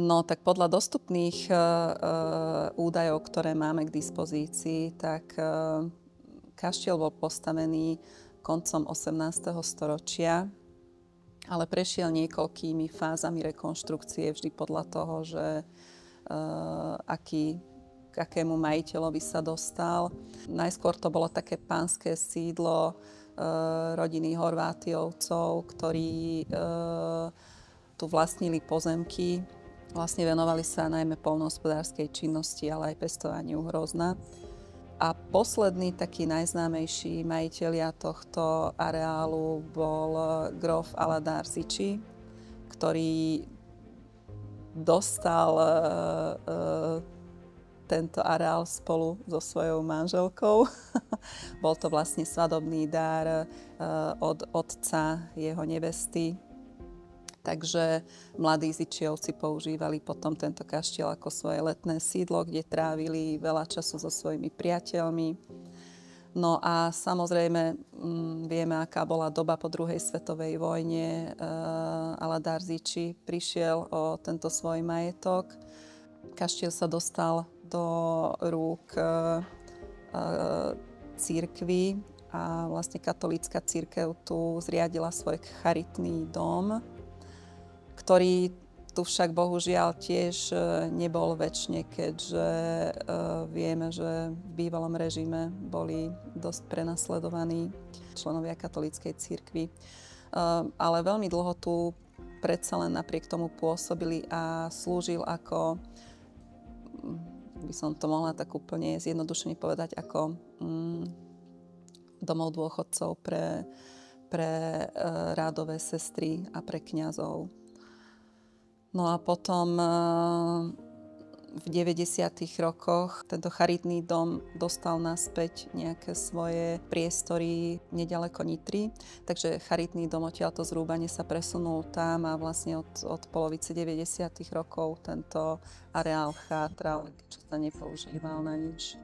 No tak podľa dostupných údajov, ktoré máme k dispozícii, tak kaštiel bol postavený koncom 18. storočia, ale prešiel niekoľkými fázami rekonštrukcie vždy podľa toho, že k akému majiteľovi sa dostal. Najskôr to bolo také pánske sídlo rodiny Horvátiovcov, ktorí tu vlastnili pozemky. Vlastne venovali sa najmä poľnohospodárskej činnosti, ale aj pestovaniu hrozna. A posledný, taký najznámejší majitelia tohto areálu bol grof Aladár Zichy, ktorý dostal tento areál spolu so svojou manželkou. Bol to vlastne svadobný dar od otca jeho nevesty. Takže mladí Zichyovci používali potom tento kaštiel ako svoje letné sídlo, kde trávili veľa času so svojimi priateľmi. No a samozrejme vieme, aká bola doba po druhej svetovej vojne. Aladár Zichy prišiel o tento svoj majetok. Kaštiel sa dostal do rúk cirkvi a vlastne katolícka cirkev tu zriadila svoj charitný dom, ktorý tu však bohužiaľ tiež nebol večne, keďže vieme, že v bývalom režime boli dosť prenasledovaní členovia katolíckej cirkvi. Ale veľmi dlho tu predsa len napriek tomu pôsobili a slúžil ako, by som to mohla tak úplne zjednodušene povedať, ako domov dôchodcov pre rádové sestry a pre kňazov. No a potom v 90. rokoch tento charitný dom dostal naspäť nejaké svoje priestory nedaleko Nitry. Takže charitný dom odtiaľto z Rúbane sa presunul tam a vlastne od polovice 90. rokov tento areál chátral, keďže sa nepoužíval na nič.